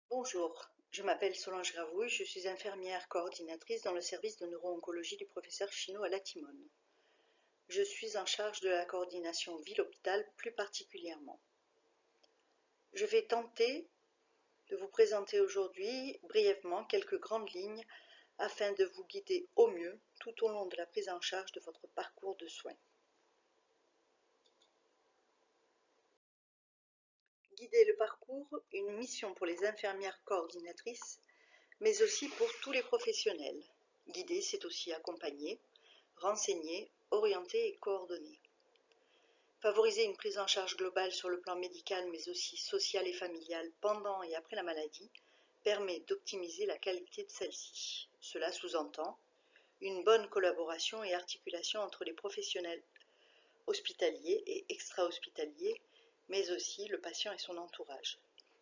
Bonjour, je m'appelle Solange Gravouille, je suis infirmière coordinatrice dans le service de neuro-oncologie du professeur Chinot à la Timone. Je suis en charge de la coordination ville-hôpital plus particulièrement. Je vais tenter de vous présenter aujourd'hui brièvement quelques grandes lignes afin de vous guider au mieux tout au long de la prise en charge de votre parcours de soins. Guider le parcours, une mission pour les infirmières coordinatrices, mais aussi pour tous les professionnels. Guider, c'est aussi accompagner, renseigner, orienter et coordonner. Favoriser une prise en charge globale sur le plan médical mais aussi social et familial pendant et après la maladie permet d'optimiser la qualité de celle-ci. Cela sous-entend une bonne collaboration et articulation entre les professionnels hospitaliers et extra-hospitaliers, mais aussi le patient et son entourage.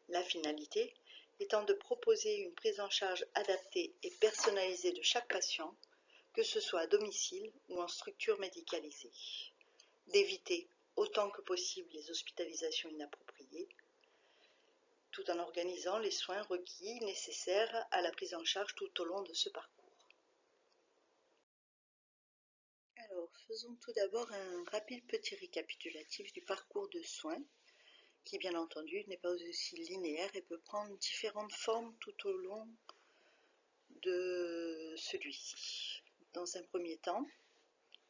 La finalité étant de proposer une prise en charge adaptée et personnalisée de chaque patient, que ce soit à domicile ou en structure médicalisée, d'éviter autant que possible les hospitalisations inappropriées, tout en organisant les soins requis nécessaires à la prise en charge tout au long de ce parcours. Alors, faisons tout d'abord un rapide petit récapitulatif du parcours de soins, qui bien entendu n'est pas aussi linéaire et peut prendre différentes formes tout au long de celui-ci. Dans un premier temps,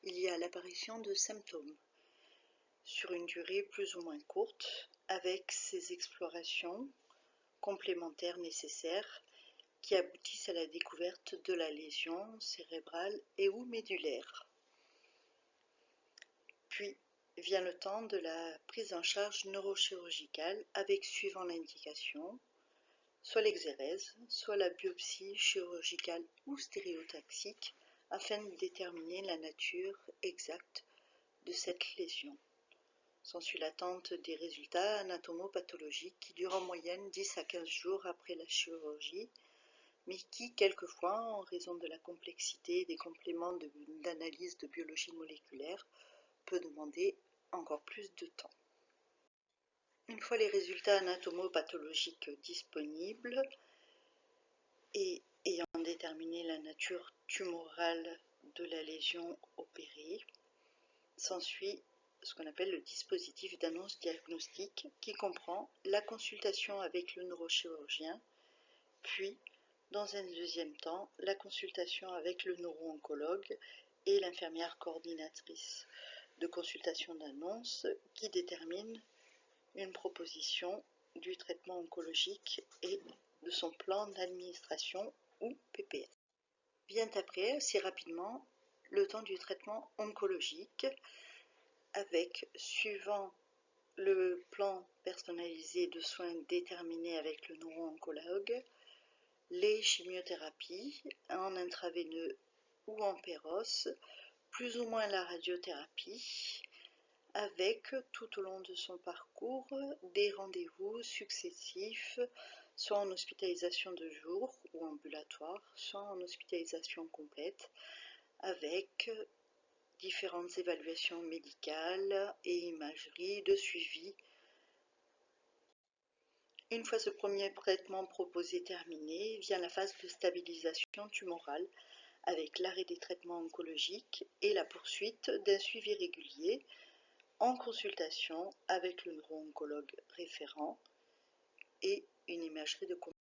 il y a l'apparition de symptômes sur une durée plus ou moins courte, avec ces explorations complémentaires nécessaires qui aboutissent à la découverte de la lésion cérébrale et ou médulaire. Puis vient le temps de la prise en charge neurochirurgicale avec, suivant l'indication, soit l'exérèse, soit la biopsie chirurgicale ou stéréotaxique afin de déterminer la nature exacte de cette lésion. S'ensuit l'attente des résultats anatomopathologiques qui durent en moyenne 10 à 15 jours après la chirurgie, mais qui, quelquefois, en raison de la complexité des compléments d'analyse de biologie moléculaire, peut demander encore plus de temps. Une fois les résultats anatomopathologiques disponibles et ayant déterminé la nature tumorale de la lésion opérée, s'ensuit ce qu'on appelle le dispositif d'annonce diagnostique qui comprend la consultation avec le neurochirurgien, puis, dans un deuxième temps, la consultation avec le neuro-oncologue et l'infirmière coordinatrice de consultation d'annonce qui détermine une proposition du traitement oncologique et de son plan d'administration ou PPS. Vient après, assez rapidement, le temps du traitement oncologique avec, suivant le plan personnalisé de soins déterminé avec le neuro-oncologue, les chimiothérapies en intraveineux ou en péros, plus ou moins la radiothérapie, avec tout au long de son parcours des rendez-vous successifs, soit en hospitalisation de jour ou ambulatoire, soit en hospitalisation complète, avec différentes évaluations médicales et imagerie de suivi. Une fois ce premier traitement proposé terminé, vient la phase de stabilisation tumorale avec l'arrêt des traitements oncologiques et la poursuite d'un suivi régulier en consultation avec le neuro-oncologue référent et une imagerie de complément.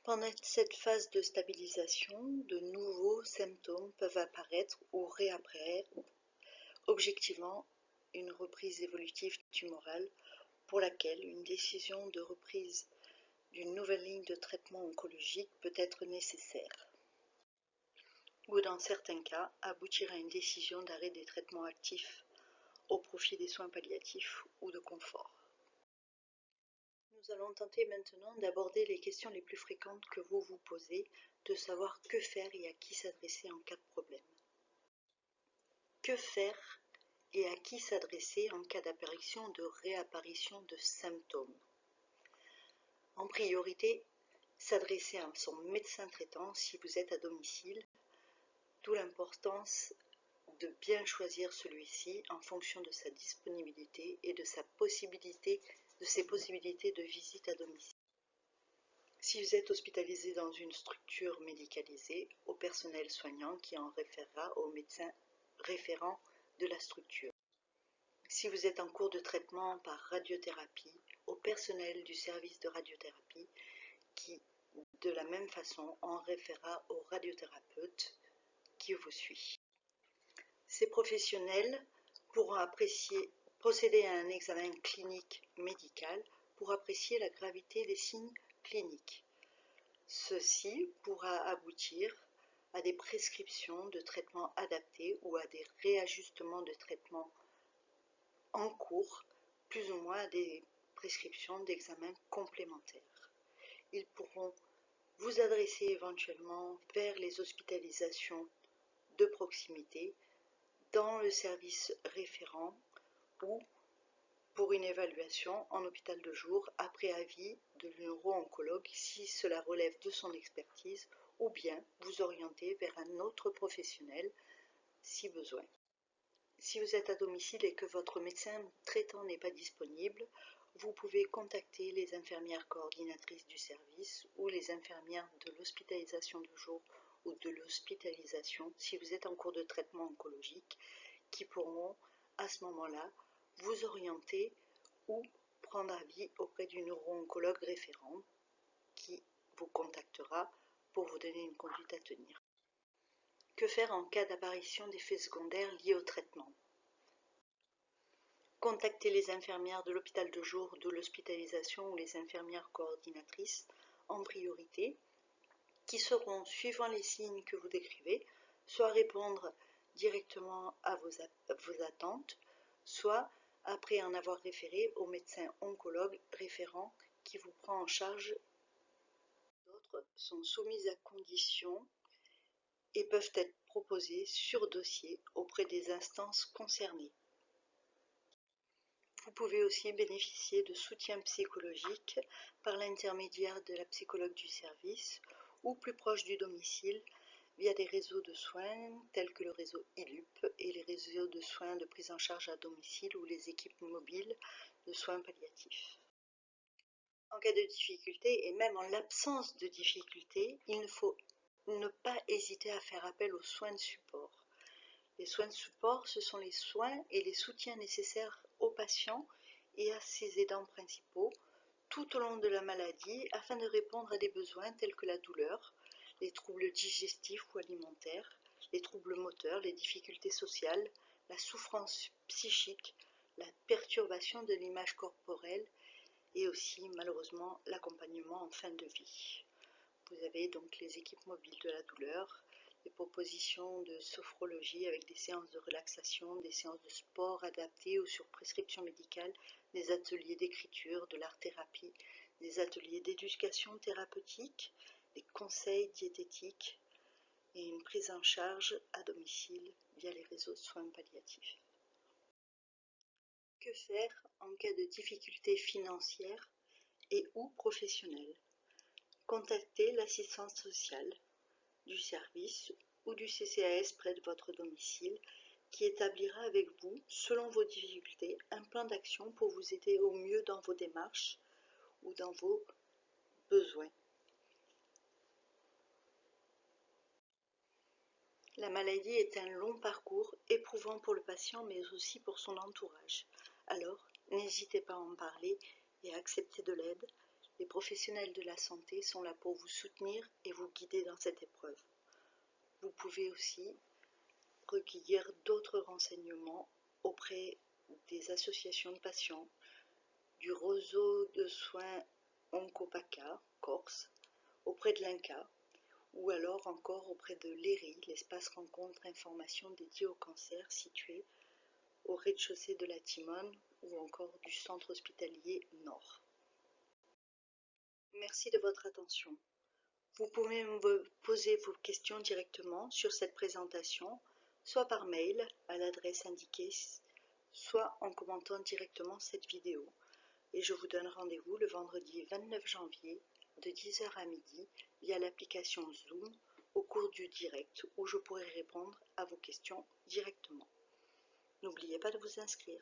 Pendant cette phase de stabilisation, de nouveaux symptômes peuvent apparaître ou réapparaître, objectivement une reprise évolutive tumorale pour laquelle une décision de reprise d'une nouvelle ligne de traitement oncologique peut être nécessaire, ou dans certains cas aboutir à une décision d'arrêt des traitements actifs au profit des soins palliatifs ou de confort. Nous allons tenter maintenant d'aborder les questions les plus fréquentes que vous vous posez, de savoir que faire et à qui s'adresser en cas de problème. Que faire et à qui s'adresser en cas d'apparition ou de réapparition de symptômes? En priorité, s'adresser à son médecin traitant si vous êtes à domicile, d'où l'importance de bien choisir celui-ci en fonction de sa disponibilité et de ses possibilités de visite à domicile. Si vous êtes hospitalisé dans une structure médicalisée, au personnel soignant qui en référera au médecin référent de la structure. Si vous êtes en cours de traitement par radiothérapie, au personnel du service de radiothérapie qui, de la même façon, en référera au radiothérapeute qui vous suit. Ces professionnels pourront procéder à un examen clinique médical pour apprécier la gravité des signes cliniques. Ceci pourra aboutir à des prescriptions de traitements adaptés ou à des réajustements de traitements en cours, plus ou moins à des prescriptions d'examens complémentaires. Ils pourront vous adresser éventuellement vers les hospitalisations de proximité dans le service référent ou pour une évaluation en hôpital de jour après avis de neuro-oncologue si cela relève de son expertise, ou bien vous orienter vers un autre professionnel si besoin. Si vous êtes à domicile et que votre médecin traitant n'est pas disponible, vous pouvez contacter les infirmières coordinatrices du service ou les infirmières de l'hospitalisation de jour ou de l'hospitalisation si vous êtes en cours de traitement oncologique, qui pourront à ce moment-là vous orienter ou prendre avis auprès du neuro-oncologue référent qui vous contactera pour vous donner une conduite à tenir. Que faire en cas d'apparition d'effets secondaires liés au traitement? Contactez les infirmières de l'hôpital de jour, de l'hospitalisation ou les infirmières coordinatrices en priorité, qui sauront, suivant les signes que vous décrivez, soit répondre directement à vos attentes, soit après en avoir référé au médecin oncologue référent qui vous prend en charge. D'autres sont soumises à conditions et peuvent être proposées sur dossier auprès des instances concernées. Vous pouvez aussi bénéficier de soutien psychologique par l'intermédiaire de la psychologue du service ou plus proche du domicile via des réseaux de soins tels que le réseau ILUP et les réseaux de soins de prise en charge à domicile ou les équipes mobiles de soins palliatifs. En cas de difficulté et même en l'absence de difficulté, il ne faut ne pas hésiter à faire appel aux soins de support. Les soins de support, ce sont les soins et les soutiens nécessaires aux patients et à ses aidants principaux tout au long de la maladie afin de répondre à des besoins tels que la douleur, les troubles digestifs ou alimentaires, les troubles moteurs, les difficultés sociales, la souffrance psychique, la perturbation de l'image corporelle et aussi malheureusement l'accompagnement en fin de vie. Vous avez donc les équipes mobiles de la douleur, des propositions de sophrologie avec des séances de relaxation, des séances de sport adaptées ou sur prescription médicale, des ateliers d'écriture, de l'art-thérapie, des ateliers d'éducation thérapeutique, des conseils diététiques et une prise en charge à domicile via les réseaux de soins palliatifs. Que faire en cas de difficultés financières et ou professionnelles? Contactez l'assistance sociale du service ou du CCAS près de votre domicile qui établira avec vous, selon vos difficultés, un plan d'action pour vous aider au mieux dans vos démarches ou dans vos besoins. La maladie est un long parcours éprouvant pour le patient mais aussi pour son entourage. Alors, n'hésitez pas à en parler et à accepter de l'aide. Les professionnels de la santé sont là pour vous soutenir et vous guider dans cette épreuve. Vous pouvez aussi recueillir d'autres renseignements auprès des associations de patients, du réseau de soins Oncopaca, Corse, auprès de l'INCA, ou alors encore auprès de l'ERI, l'espace rencontre information dédié au cancer situé au rez-de-chaussée de la Timone ou encore du centre hospitalier Nord. Merci de votre attention. Vous pouvez me poser vos questions directement sur cette présentation, soit par mail à l'adresse indiquée, soit en commentant directement cette vidéo. Et je vous donne rendez-vous le vendredi 29 janvier de 10h à midi via l'application Zoom au cours du direct où je pourrai répondre à vos questions directement. N'oubliez pas de vous inscrire.